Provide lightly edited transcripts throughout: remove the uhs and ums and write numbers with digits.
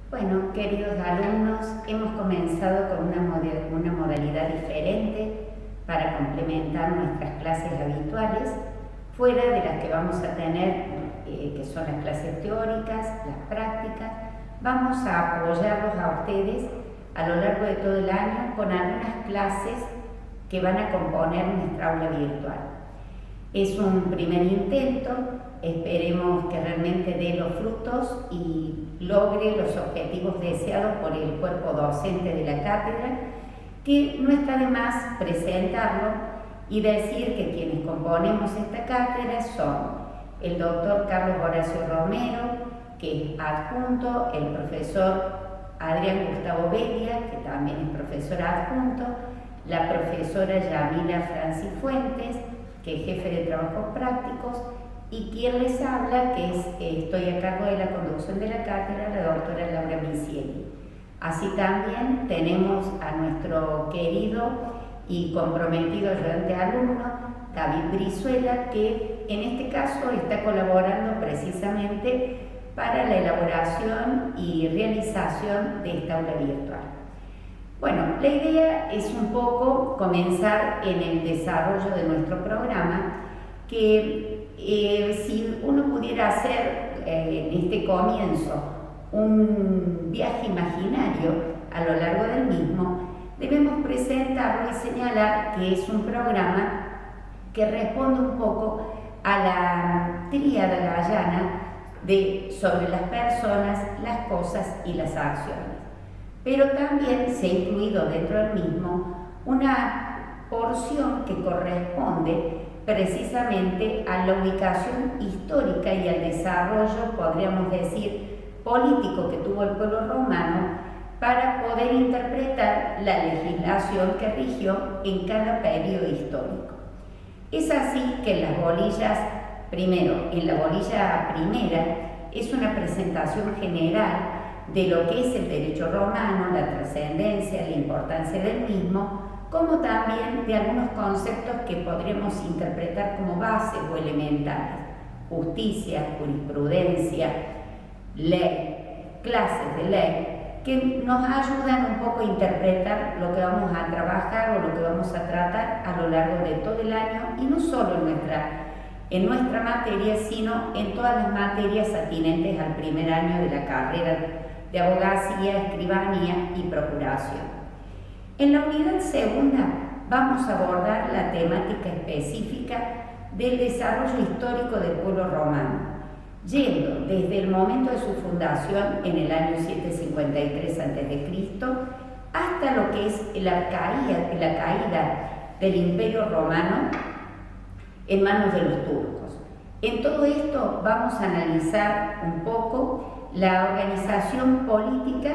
Bueno, queridos alumnos, hemos comenzado con una modalidad diferente para complementar nuestras clases habituales, fuera de las que vamos a tener, que son las clases teóricas, las prácticas. Vamos a apoyarlos a ustedes a lo largo de todo el año con algunas clases que van a componer nuestra aula virtual. Es un primer intento, esperemos que realmente dé los frutos y logre los objetivos deseados por el cuerpo docente de la cátedra, que no está de más presentarlo y decir que quienes componemos esta cátedra son el doctor Carlos Horacio Romero, que es adjunto, el profesor Adrián Gustavo Bedia, que también es profesor adjunto, la profesora Yamila Francis Fuentes, que es jefe de trabajos prácticos, y quien les habla, que estoy a cargo de la conducción de la cátedra, la doctora Laura Misieli. Así también tenemos a nuestro querido y comprometido ayudante alumno, David Brizuela, que en este caso está colaborando precisamente para la elaboración y realización de esta aula virtual. Bueno, la idea es un poco comenzar en el desarrollo de nuestro programa, que si uno pudiera hacer en este comienzo un viaje imaginario a lo largo del mismo, debemos presentarlo y señalar que es un programa que responde un poco a la tríada gallana sobre las personas, las cosas y las acciones. Pero también se ha incluido dentro del mismo una porción que corresponde precisamente a la ubicación histórica y al desarrollo, podríamos decir, político que tuvo el pueblo romano para poder interpretar la legislación que rigió en cada periodo histórico. Es así que en las bolillas, primero, en la bolilla primera, es una presentación general de lo que es el derecho romano, la trascendencia, la importancia del mismo, como también de algunos conceptos que podremos interpretar como bases o elementales: justicia, jurisprudencia, ley, clases de ley, que nos ayudan un poco a interpretar lo que vamos a trabajar o lo que vamos a tratar a lo largo de todo el año, y no solo en nuestra materia, sino en todas las materias atinentes al primer año de la carrera de abogacía, escribanía y procuración. En la unidad segunda vamos a abordar la temática específica del desarrollo histórico del pueblo romano, yendo desde el momento de su fundación en el año 753 a.C. hasta lo que es la caída del Imperio Romano en manos de los turcos. En todo esto vamos a analizar un poco la organización política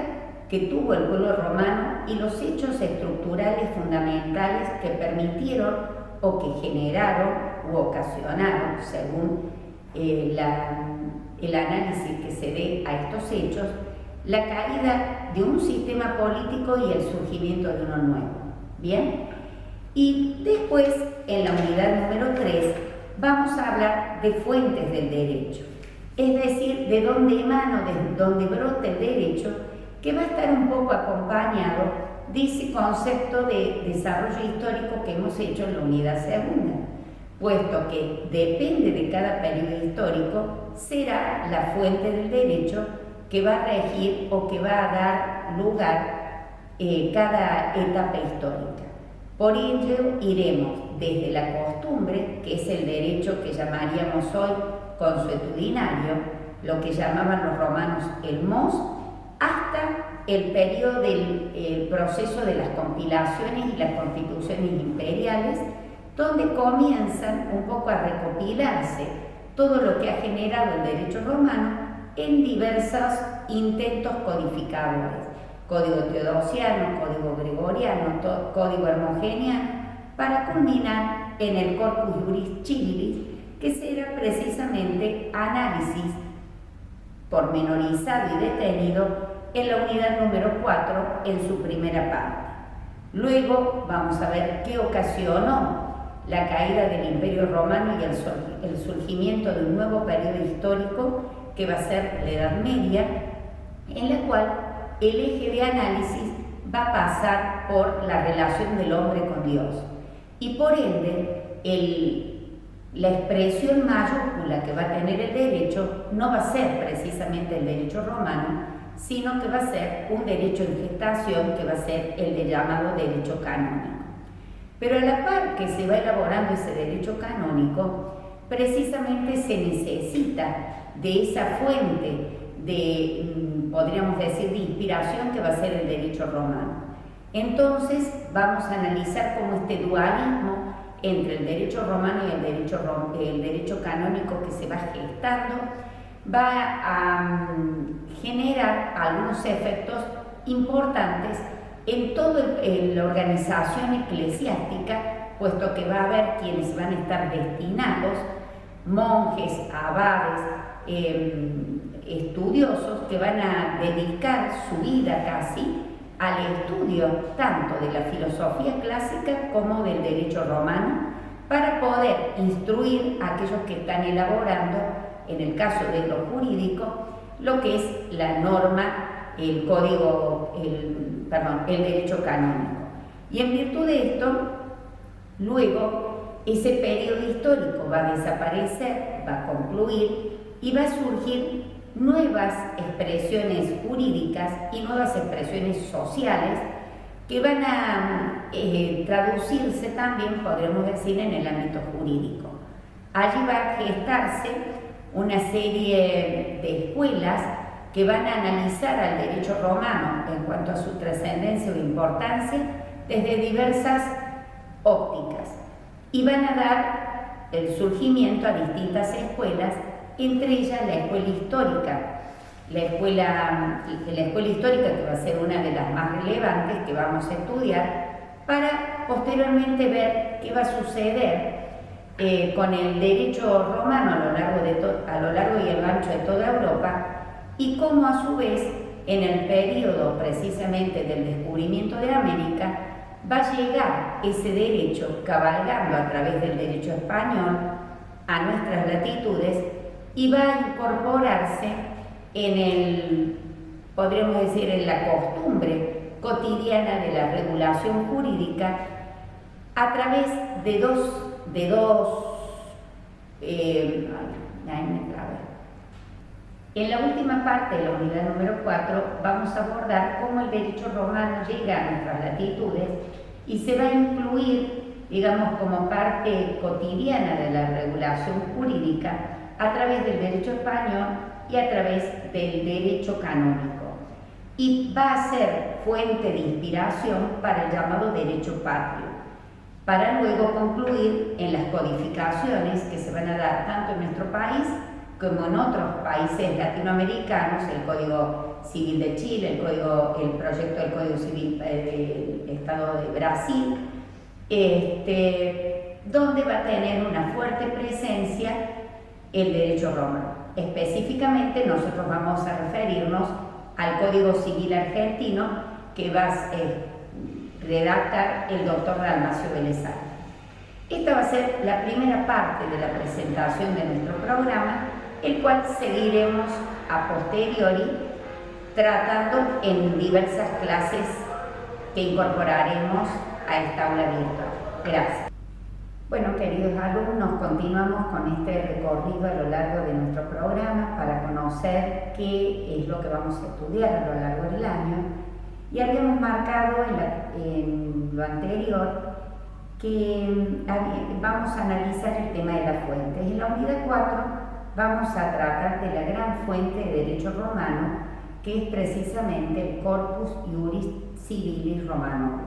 que tuvo el pueblo romano y los hechos estructurales fundamentales que permitieron o que generaron u ocasionaron, según el análisis que se dé a estos hechos, la caída de un sistema político y el surgimiento de uno nuevo. ¿Bien? Y después, en la unidad número 3, vamos a hablar de fuentes del derecho, es decir, de dónde emana, de dónde brota el derecho, que va a estar un poco acompañado de ese concepto de desarrollo histórico que hemos hecho en la unidad segunda, puesto que depende de cada periodo histórico, será la fuente del derecho que va a regir o que va a dar lugar cada etapa histórica. Por ello iremos desde la costumbre, que es el derecho que llamaríamos hoy consuetudinario, lo que llamaban los romanos el mos, hasta el periodo del proceso de las compilaciones y las constituciones imperiales, donde comienzan un poco a recopilarse todo lo que ha generado el derecho romano en diversos intentos codificadores: código teodosiano, código gregoriano, código hermogeniano, para culminar en el Corpus Juris Civilis, que será precisamente análisis pormenorizado y detenido en la unidad número 4 en su primera parte. Luego vamos a ver qué ocasionó la caída del Imperio Romano y el surgimiento de un nuevo periodo histórico que va a ser la Edad Media, en la cual el eje de análisis va a pasar por la relación del hombre con Dios y por ende la expresión mayúscula que va a tener el derecho no va a ser precisamente el derecho romano, sino que va a ser un derecho en gestación que va a ser el de llamado derecho canónico. Pero a la par que se va elaborando ese derecho canónico, precisamente se necesita de esa fuente de, podríamos decir, de inspiración que va a ser el derecho romano. Entonces vamos a analizar cómo este dualismo entre el derecho romano y el derecho canónico que se va gestando va a generar algunos efectos importantes en toda la organización eclesiástica, puesto que va a haber quienes van a estar destinados, monjes, abades, estudiosos que van a dedicar su vida casi al estudio tanto de la filosofía clásica como del derecho romano para poder instruir a aquellos que están elaborando, en el caso de lo jurídico, lo que es la norma, el código, el derecho canónico. Y en virtud de esto, luego ese periodo histórico va a desaparecer, va a concluir y va a surgir nuevas expresiones jurídicas y nuevas expresiones sociales que van a traducirse también, podríamos decir, en el ámbito jurídico. Allí va a gestarse una serie de escuelas que van a analizar al derecho romano en cuanto a su trascendencia o importancia desde diversas ópticas y van a dar el surgimiento a distintas escuelas, entre ellas la escuela histórica. La escuela histórica, que va a ser una de las más relevantes que vamos a estudiar, para posteriormente ver qué va a suceder con el derecho romano a lo largo y el ancho de toda Europa, y cómo a su vez, en el periodo precisamente del descubrimiento de América, va a llegar ese derecho cabalgando a través del derecho español a nuestras latitudes y va a incorporarse podríamos decir, en la costumbre cotidiana de la regulación jurídica a través de En la última parte de la unidad número 4 vamos a abordar cómo el derecho romano llega a nuestras latitudes y se va a incluir, digamos, como parte cotidiana de la regulación jurídica a través del derecho español y a través del derecho canónico. Y va a ser fuente de inspiración para el llamado derecho patrio, para luego concluir en las codificaciones que se van a dar tanto en nuestro país como en otros países latinoamericanos, el Código Civil de Chile, el proyecto del Código Civil del Estado de Brasil, donde va a tener una fuerte presencia el derecho romano. Específicamente nosotros vamos a referirnos al Código Civil argentino que va a redactar el doctor Dalmacio Vélez Arfield. Esta va a ser la primera parte de la presentación de nuestro programa, el cual seguiremos a posteriori tratando en diversas clases que incorporaremos a esta aula virtual. Gracias. Bueno, queridos alumnos, continuamos con este recorrido a lo largo de nuestro programa para conocer qué es lo que vamos a estudiar a lo largo del año. Y habíamos marcado en lo anterior que vamos a analizar el tema de las fuentes. En la unidad 4 vamos a tratar de la gran fuente de derecho romano, que es precisamente el Corpus Iuris Civilis Romanorum.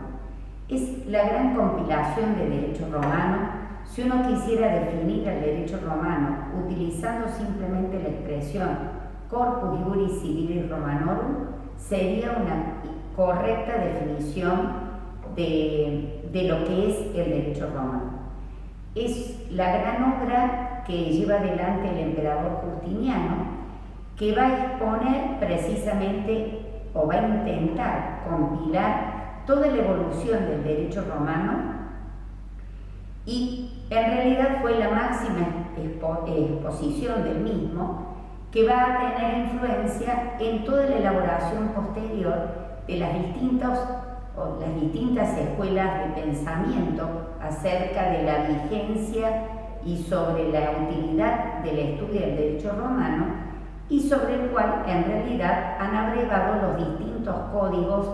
Es la gran compilación de derecho romano. Si uno quisiera definir el derecho romano utilizando simplemente la expresión Corpus Iuris Civilis Romanorum, sería una correcta definición de lo que es el derecho romano. Es la gran obra que lleva adelante el emperador Justiniano, que va a exponer precisamente o va a intentar compilar toda la evolución del derecho romano y en realidad fue la máxima exposición del mismo que va a tener influencia en toda la elaboración posterior de las distintas escuelas de pensamiento acerca de la vigencia y sobre la utilidad del estudio del derecho romano, y sobre el cual en realidad han abrevado los distintos códigos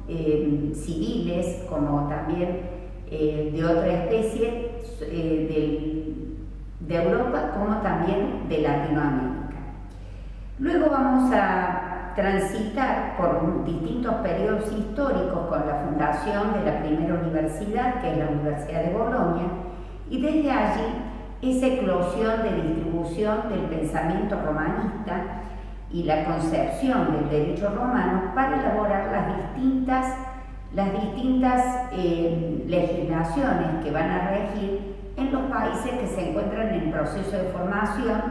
civiles, como también de otra especie de Europa, como también de Latinoamérica. Luego vamos a transitar por distintos periodos históricos con la fundación de la primera universidad, que es la Universidad de Bolonia, y desde allí esa eclosión de distribución del pensamiento romanista y la concepción del derecho romano para elaborar las distintas legislaciones que van a regir en los países que se encuentran en proceso de formación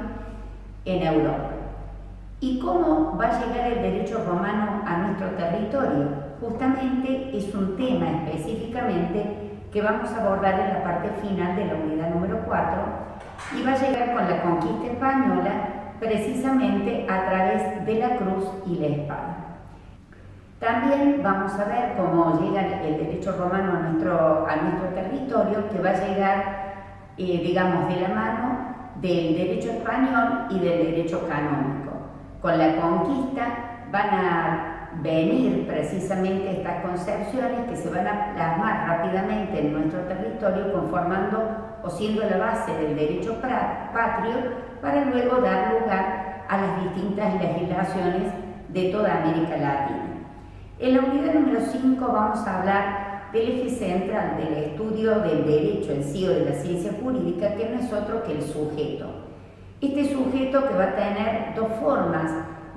en Europa. ¿Y cómo va a llegar el derecho romano a nuestro territorio? Justamente es un tema específicamente que vamos a abordar en la parte final de la unidad número 4, y va a llegar con la conquista española precisamente a través de la cruz y la espada. También vamos a ver cómo llega el derecho romano a nuestro territorio, que va a llegar, digamos, de la mano del derecho español y del derecho canónico. Con la conquista van a venir precisamente estas concepciones que se van a plasmar rápidamente en nuestro territorio, conformando o siendo la base del derecho patrio, para luego dar lugar a las distintas legislaciones de toda América Latina. En la unidad número 5 vamos a hablar del eje central del estudio del derecho en sí o de la ciencia jurídica, que no es otro que el sujeto. Este sujeto que va a tener dos formas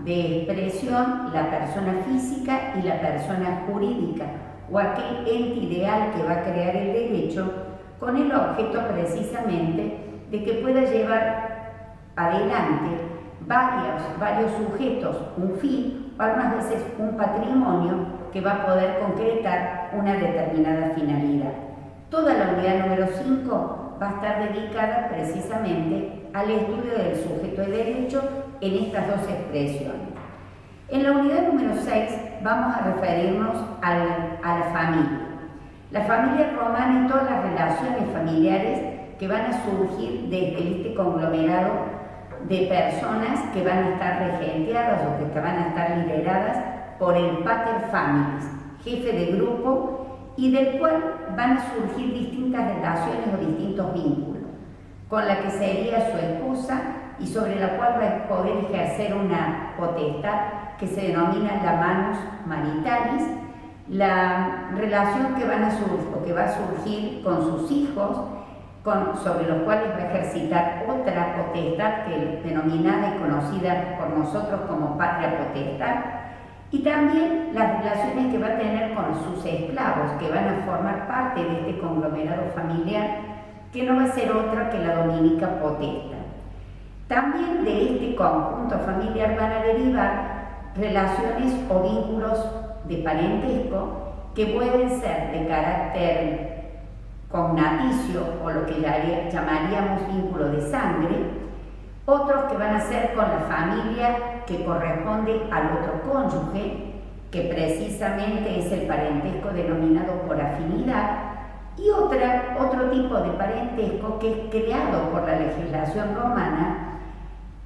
de expresión, la persona física y la persona jurídica, o aquel ente ideal que va a crear el derecho, con el objeto precisamente de que pueda llevar adelante varios sujetos, un fin, o algunas veces un patrimonio que va a poder concretar una determinada finalidad. Toda la unidad número 5 va a estar dedicada precisamente al estudio del sujeto de derecho en estas dos expresiones. En la unidad número 6 vamos a referirnos a la familia. La familia romana y todas las relaciones familiares que van a surgir desde este conglomerado de personas que van a estar regenteadas o que van a estar lideradas por el pater familias, jefe de grupo, y del cual van a surgir distintas relaciones o distintos vínculos, con la que sería su esposa y sobre la cual va a poder ejercer una potestad que se denomina la manus maritalis, la relación que va a surgir con sus hijos, sobre los cuales va a ejercitar otra potestad que es denominada y conocida por nosotros como patria potestad, y también las relaciones que va a tener con sus esclavos, que van a formar parte de este conglomerado familiar, que no va a ser otra que la dominica potestad. También de este conjunto familiar van a derivar relaciones o vínculos de parentesco que pueden ser de carácter cognaticio o lo que llamaríamos vínculo de sangre, otros que van a ser con la familia que corresponde al otro cónyuge, que precisamente es el parentesco denominado por afinidad, y otro tipo de parentesco que es creado por la legislación romana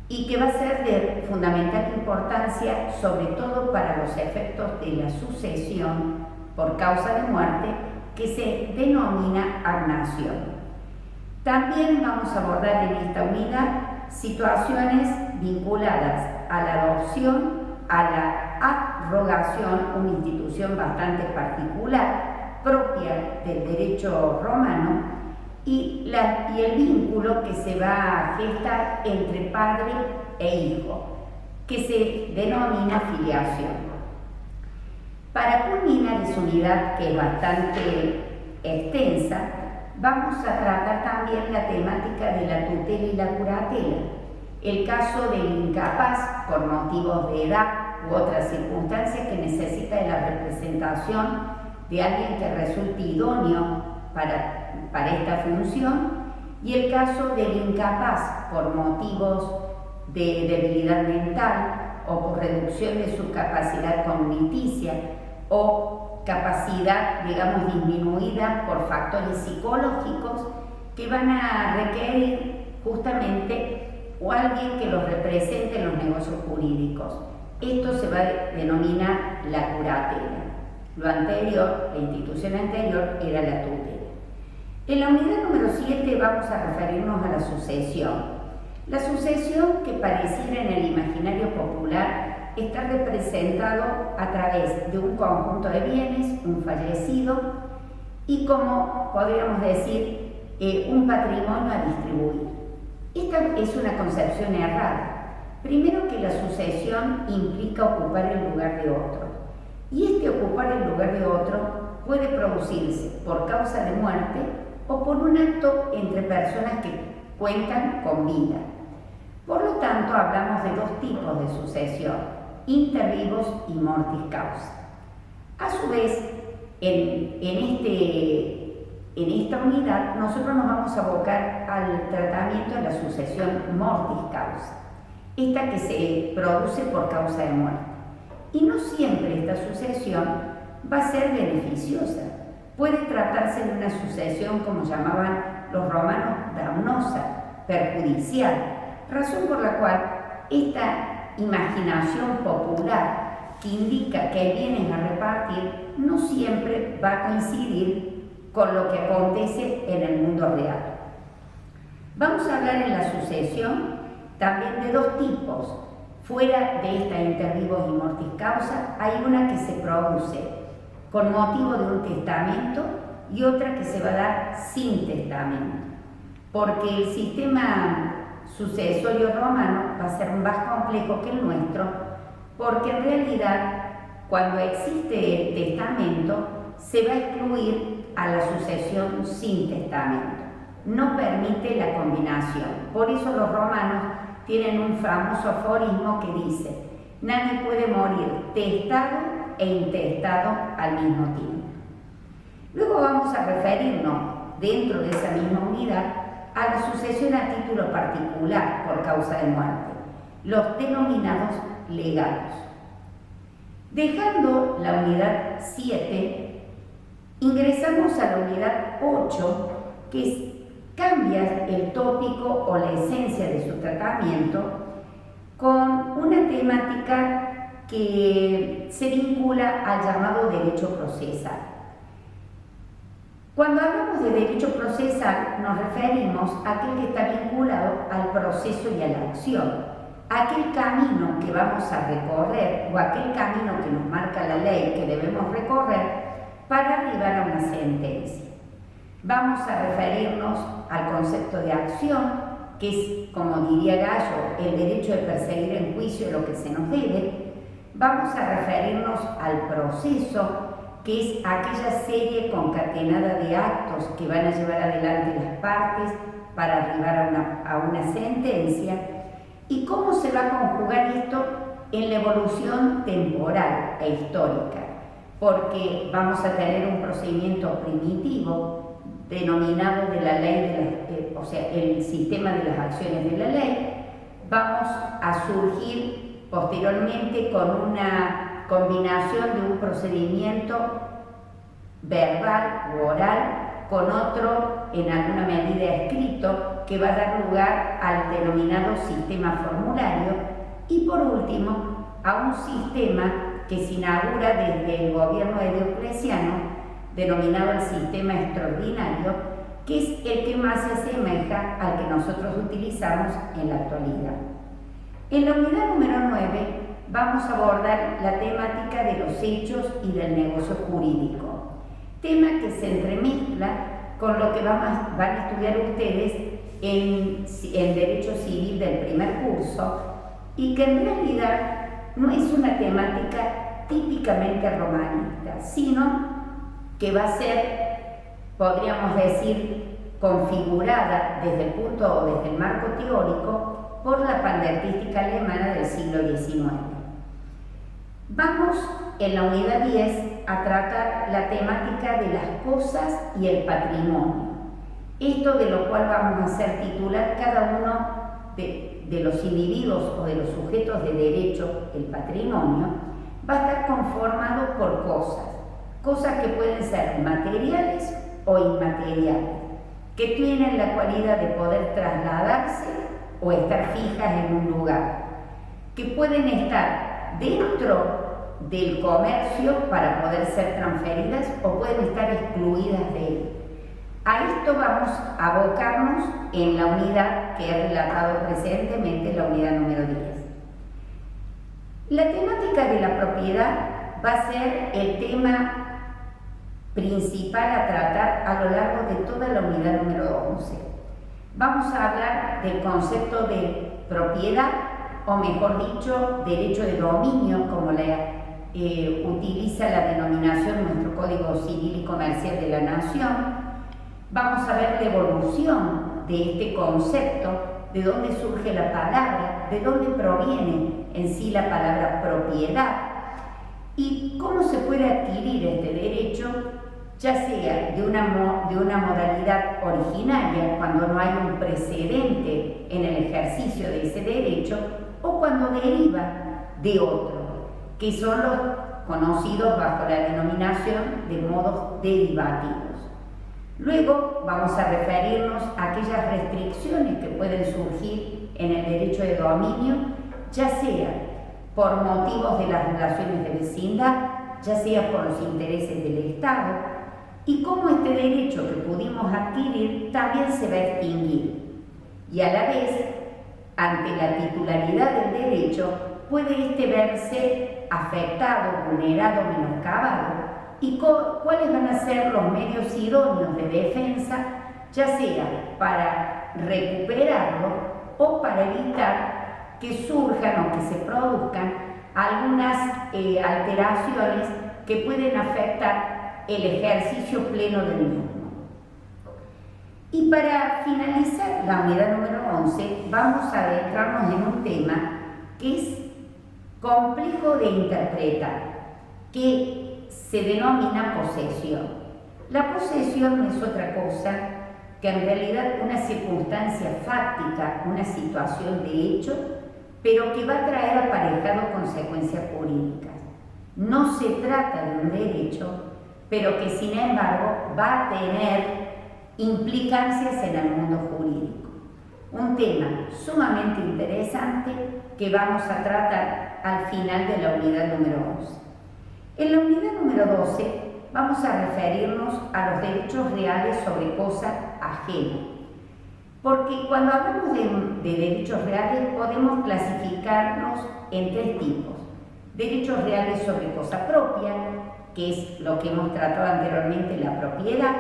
y que va a ser de fundamental importancia, sobre todo para los efectos de la sucesión por causa de muerte, que se denomina agnación. También vamos a abordar en esta unidad situaciones vinculadas a la adopción, a la abrogación, una institución bastante particular, propia del derecho romano, y el vínculo que se va a gestar entre padre e hijo, que se denomina filiación. Para culminar esa unidad, que es bastante extensa, vamos a tratar también la temática de la tutela y la curatela, el caso del incapaz por motivos de edad u otras circunstancias que necesita de la representación de alguien que resulte idóneo para esta función, y el caso del incapaz por motivos de debilidad mental o por reducción de su capacidad cogniticia o capacidad, digamos, disminuida por factores psicológicos que van a requerir justamente o alguien que los represente en los negocios jurídicos. Esto se va a denominar la curatela. Lo anterior, la institución anterior, era la tutela. En la unidad número 7 vamos a referirnos a la sucesión. La sucesión, que pareciera en el imaginario popular, está representado a través de un conjunto de bienes, un fallecido, y como podríamos decir, un patrimonio a distribuir. Esta es una concepción errada. Primero, que la sucesión implica ocupar el lugar de otro, y este ocupar el lugar de otro puede producirse por causa de muerte o por un acto entre personas que cuentan con vida. Por lo tanto, hablamos de dos tipos de sucesión: inter vivos y mortis causa. A su vez, en esta unidad, nosotros nos vamos a abocar al tratamiento de la sucesión mortis causa, esta que se produce por causa de muerte. Y no siempre esta sucesión va a ser beneficiosa. Puede tratarse de una sucesión, como llamaban los romanos, damnosa, perjudicial, razón por la cual esta imaginación popular que indica que hay bienes a repartir no siempre va a coincidir con lo que acontece en el mundo real. Vamos a hablar en la sucesión también de dos tipos. Fuera de esta inter vivos y mortis causa, hay una que se produce con motivo de un testamento y otra que se va a dar sin testamento, porque el sistema sucesorio romano va a ser más complejo que el nuestro, porque en realidad cuando existe testamento se va a excluir a la sucesión sin testamento, no permite la combinación. Por eso los romanos tienen un famoso aforismo que dice: nadie puede morir testado e intestado al mismo tiempo. Luego vamos a referirnos, dentro de esa misma unidad, a la sucesión a título particular por causa de muerte, los denominados legados. Dejando la unidad 7, ingresamos a la unidad 8, que cambia el tópico o la esencia de su tratamiento con una temática que se vincula al llamado derecho procesal. Cuando hablamos de derecho procesal nos referimos a aquel que está vinculado al proceso y a la acción, aquel camino que vamos a recorrer o aquel camino que nos marca la ley que debemos recorrer para arribar a una sentencia. Vamos a referirnos al concepto de acción, que es, como diría Gallo, el derecho de perseguir en juicio lo que se nos debe. Vamos a referirnos al proceso, que es aquella serie concatenada de actos que van a llevar adelante las partes para arribar a una sentencia, y cómo se va a conjugar esto en la evolución temporal e histórica, porque vamos a tener un procedimiento primitivo denominado de la ley, o sea, el sistema de las acciones de la ley. Vamos a surgir posteriormente con una combinación de un procedimiento verbal u oral con otro en alguna medida escrito, que va a dar lugar al denominado sistema formulario, y por último a un sistema que se inaugura desde el gobierno de Diocleciano, denominado el sistema extraordinario, que es el que más se asemeja al que nosotros utilizamos en la actualidad. En la unidad número 9 vamos a abordar la temática de los hechos y del negocio jurídico, tema que se entremezcla con lo que van a estudiar ustedes en Derecho Civil del primer curso, y que en realidad no es una temática típicamente romanista, sino que va a ser, podríamos decir, configurada desde el punto o desde el marco teórico por la pandertística alemana del siglo XIX. Vamos en la unidad 10 a tratar la temática de las cosas y el patrimonio. Esto de lo cual vamos a hacer titular cada uno de de los individuos o de los sujetos de derecho, el patrimonio, va a estar conformado por cosas que pueden ser materiales o inmateriales, que tienen la cualidad de poder trasladarse o estar fijas en un lugar, que pueden estar dentro del comercio para poder ser transferidas o pueden estar excluidas de él. A esto vamos a abocarnos en la unidad que he relatado precedentemente, la unidad número 10. La temática de la propiedad va a ser el tema principal a tratar a lo largo de toda la unidad número 11. Vamos a hablar del concepto de propiedad, o mejor dicho, derecho de dominio, como utiliza la denominación nuestro Código Civil y Comercial de la Nación. Vamos a ver la evolución de este concepto, de dónde surge la palabra, de dónde proviene en sí la palabra propiedad y cómo se puede adquirir este derecho, ya sea de una modalidad originaria, cuando no hay un precedente en el ejercicio de ese derecho, o cuando deriva de otro, que son los conocidos bajo la denominación de modos derivativos. Luego vamos a referirnos a aquellas restricciones que pueden surgir en el derecho de dominio, ya sea por motivos de las relaciones de vecindad, ya sea por los intereses del Estado, y cómo este derecho que pudimos adquirir también se va a extinguir. Y a la vez, ante la titularidad del derecho, puede este verse afectado, vulnerado, menoscabado, y cuáles van a ser los medios idóneos de defensa, ya sea para recuperarlo o para evitar que surjan o que se produzcan algunas alteraciones que pueden afectar el ejercicio pleno del mismo. Y para finalizar la unidad número 11, vamos a adentrarnos en un tema que es complejo de interpretar, que se denomina posesión. La posesión no es otra cosa que en realidad una circunstancia fáctica, una situación de hecho, pero que va a traer aparejado consecuencias jurídicas. No se trata de un derecho, pero que sin embargo va a tener implicancias en el mundo jurídico. Un tema sumamente interesante que vamos a tratar al final de la unidad número 11. En la unidad número 12 vamos a referirnos a los derechos reales sobre cosa ajena, porque cuando hablamos de derechos reales podemos clasificarlos en tres tipos: derechos reales sobre cosa propia, que es lo que hemos tratado anteriormente, la propiedad;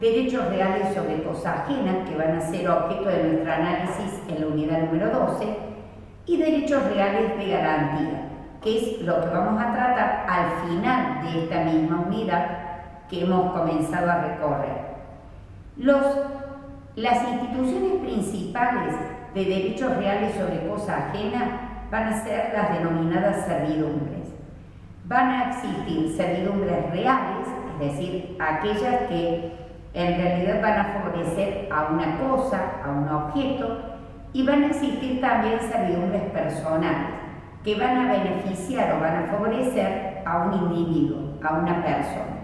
derechos reales sobre cosa ajena, que van a ser objeto de nuestro análisis en la unidad número 12, y derechos reales de garantía, que es lo que vamos a tratar al final de esta misma unidad que hemos comenzado a recorrer. Las instituciones principales de derechos reales sobre cosa ajena van a ser las denominadas servidumbres. Van a existir servidumbres reales, es decir, aquellas que en realidad van a favorecer a una cosa, a un objeto, y van a existir también servidumbres personales, que van a beneficiar o van a favorecer a un individuo, a una persona.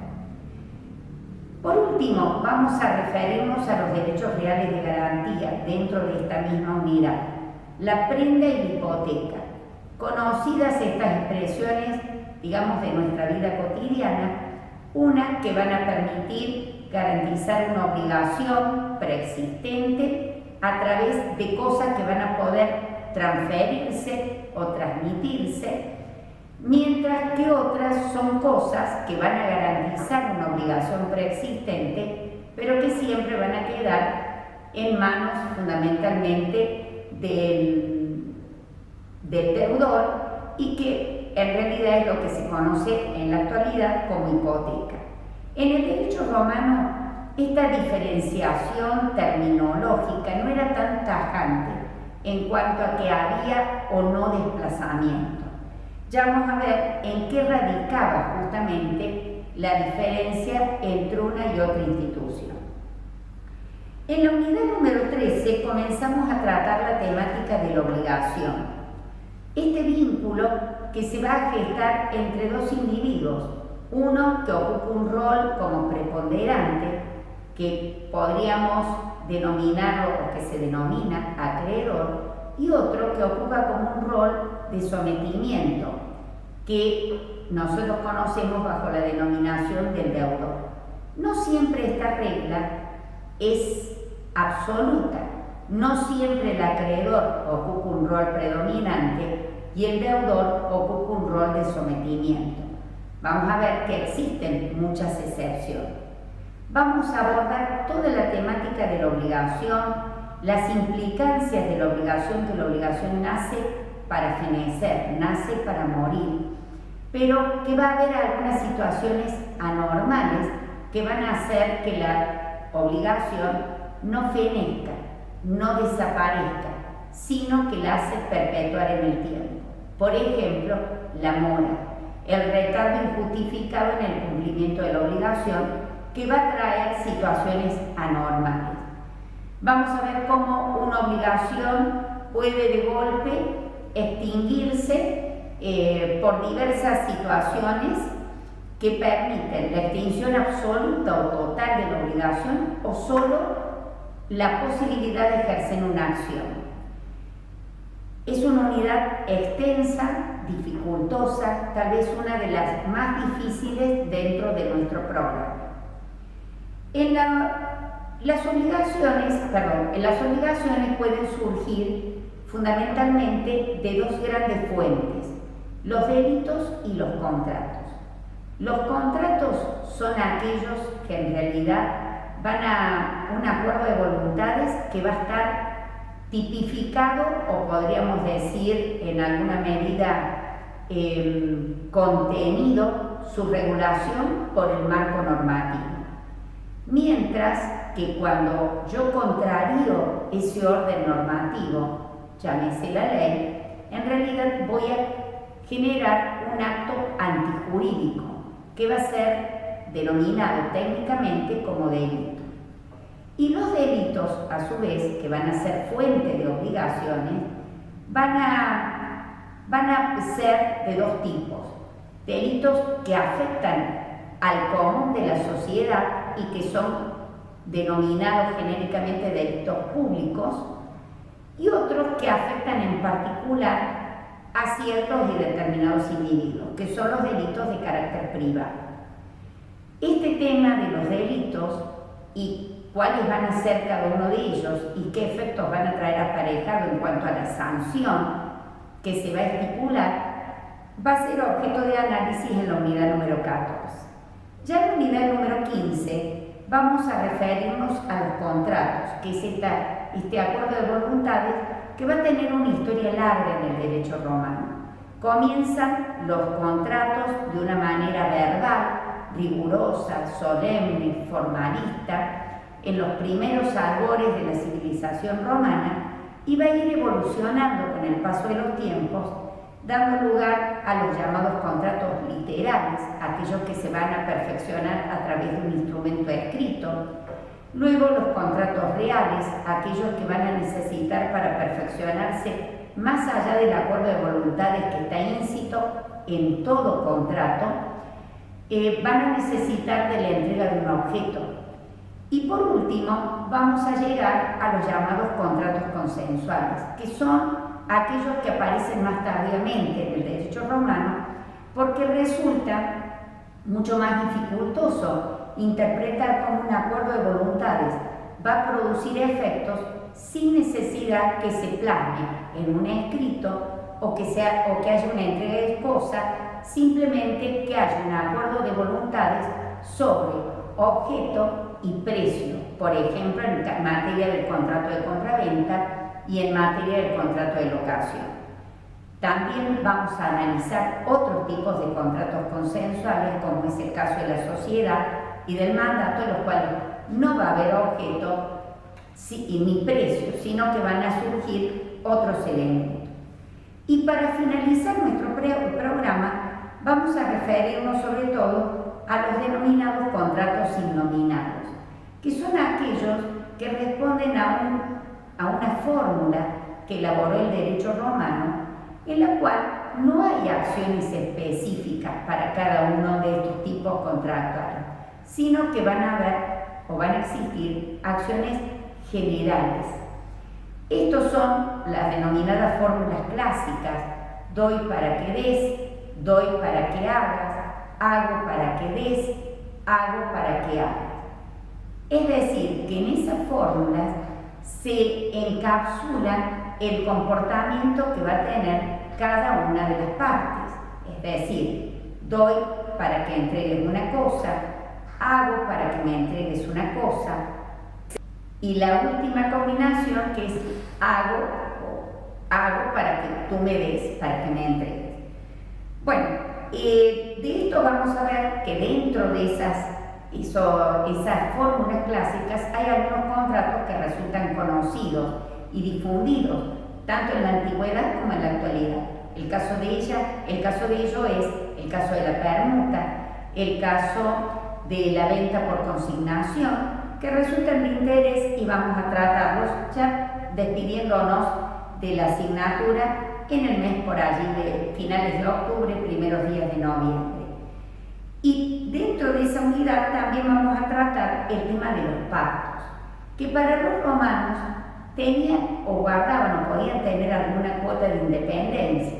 Por último, vamos a referirnos a los derechos reales de garantía dentro de esta misma unidad: la prenda y la hipoteca. Conocidas estas expresiones, digamos, de nuestra vida cotidiana, una que van a permitir garantizar una obligación preexistente a través de cosas que van a poder transferirse o transmitirse, mientras que otras son cosas que van a garantizar una obligación preexistente, pero que siempre van a quedar en manos fundamentalmente del deudor, y que en realidad es lo que se conoce en la actualidad como hipoteca. En el derecho romano, esta diferenciación terminológica no era tan tajante en cuanto a que había o no desplazamiento. Ya vamos a ver en qué radicaba justamente la diferencia entre una y otra institución. En la unidad número 13 comenzamos a tratar la temática de la obligación. Este vínculo que se va a gestar entre dos individuos, uno que ocupa un rol como preponderante, que podríamos denominarlo o que se denomina acreedor, y otro que ocupa como un rol de sometimiento, que nosotros conocemos bajo la denominación del deudor. No siempre esta regla es absoluta, no siempre el acreedor ocupa un rol predominante y el deudor ocupa un rol de sometimiento. Vamos a ver que existen muchas excepciones. Vamos a abordar toda la temática de la obligación, las implicancias de la obligación, que la obligación nace para fenecer, nace para morir, pero que va a haber algunas situaciones anormales que van a hacer que la obligación no fenezca, no desaparezca, sino que la hace perpetuar en el tiempo. Por ejemplo, la mora, el retardo injustificado en el cumplimiento de la obligación, que va a traer situaciones anormales. Vamos a ver cómo una obligación puede de golpe extinguirse por diversas situaciones que permiten la extinción absoluta o total de la obligación o solo la posibilidad de ejercer una acción. Es una unidad extensa, dificultosa, tal vez una de las más difíciles dentro de nuestro programa. En las obligaciones pueden surgir fundamentalmente de dos grandes fuentes, los delitos y los contratos. Los contratos son aquellos que en realidad van a un acuerdo de voluntades que va a estar tipificado, o podríamos decir en alguna medida contenido su regulación por el marco normativo. Mientras que cuando yo contrarío ese orden normativo, llámese la ley, en realidad voy a generar un acto antijurídico que va a ser denominado técnicamente como delito. Y los delitos, a su vez, que van a ser fuente de obligaciones, van a ser de dos tipos. Delitos que afectan al común de la sociedad y que son denominados genéricamente delitos públicos, y otros que afectan en particular a ciertos y determinados individuos, que son los delitos de carácter privado. Este tema de los delitos y cuáles van a ser cada uno de ellos y qué efectos van a traer aparejado en cuanto a la sanción que se va a estipular, va a ser objeto de análisis en la unidad número 14. Ya en la unidad número 15 vamos a referirnos a los contratos, que es este acuerdo de voluntades que va a tener una historia larga en el derecho romano. Comienzan los contratos de una manera verbal, rigurosa, solemne, formalista, en los primeros albores de la civilización romana, y va a ir evolucionando con el paso de los tiempos, dando lugar a los llamados contratos literales, aquellos que se van a perfeccionar a través de un instrumento escrito. Luego los contratos reales, aquellos que van a necesitar para perfeccionarse más allá del acuerdo de voluntades que está íncito en todo contrato, van a necesitar de la entrega de un objeto. Y por último, vamos a llegar a los llamados contratos consensuales, que son aquellos que aparecen más tardíamente en el derecho romano, porque resulta mucho más dificultoso interpretar como un acuerdo de voluntades va a producir efectos sin necesidad que se plasme en un escrito o que haya una entrega de cosa, simplemente que haya un acuerdo de voluntades sobre objeto y precio, por ejemplo en materia del contrato de compraventa y en materia del contrato de locación. También vamos a analizar otros tipos de contratos consensuales, como es el caso de la sociedad y del mandato, en los cuales no va a haber objeto ni precio, sino que van a surgir otros elementos. Y para finalizar nuestro programa, vamos a referirnos sobre todo a los denominados contratos innominados, que son aquellos que responden a una fórmula que elaboró el derecho romano, en la cual no hay acciones específicas para cada uno de estos tipos contractuales, sino que van a haber o van a existir acciones generales. Estos son las denominadas fórmulas clásicas: doy para que des, doy para que hagas, hago para que des, hago para que hagas. Es decir, que en esas fórmulas se encapsula el comportamiento que va a tener cada una de las partes. Es decir, doy para que entregues una cosa, hago para que me entregues una cosa, y la última combinación, que es hago para que tú me des, para que me entregues. Bueno, de esto vamos a ver que dentro de esas fórmulas clásicas hay algunos contratos que resultan conocidos y difundidos, tanto en la antigüedad como en la actualidad. El caso de ello es el caso de la permuta, el caso de la venta por consignación, que resultan de interés, y vamos a tratarlos ya despidiéndonos de la asignatura en el mes por allí de finales de octubre, primeros días de noviembre. Y dentro de esa unidad también vamos a tratar el tema de los pactos, que para los romanos tenían o guardaban o podían tener alguna cuota de independencia,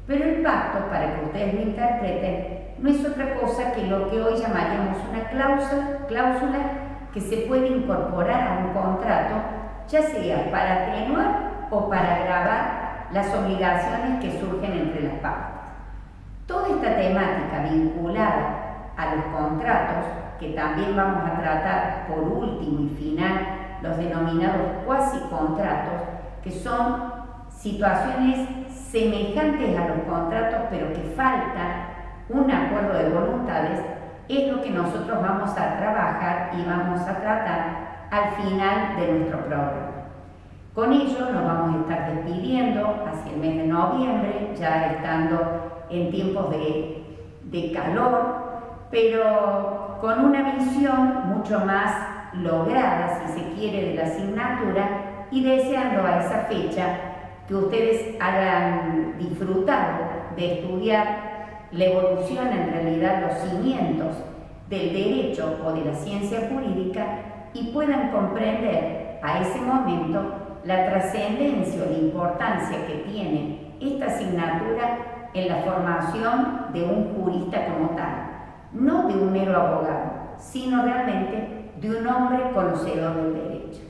pero el pacto, para que ustedes lo interpreten, no es otra cosa que lo que hoy llamaríamos una cláusula que se puede incorporar a un contrato, ya sea para atenuar o para agravar las obligaciones que surgen entre las partes. Toda esta temática vinculada a los contratos, que también vamos a tratar por último y final, los denominados cuasicontratos, que son situaciones semejantes a los contratos pero que falta un acuerdo de voluntades, es lo que nosotros vamos a trabajar y vamos a tratar al final de nuestro programa. Con ello nos vamos a estar despidiendo hacia el mes de noviembre, ya estando en tiempos de calor, pero con una visión mucho más lograda, si se quiere, de la asignatura, y deseando a esa fecha que ustedes hayan disfrutado de estudiar la evolución, en realidad los cimientos del derecho o de la ciencia jurídica, y puedan comprender a ese momento la trascendencia o la importancia que tiene esta asignatura en la formación de un jurista como tal, no de un mero abogado, sino realmente de un hombre conocedor del derecho.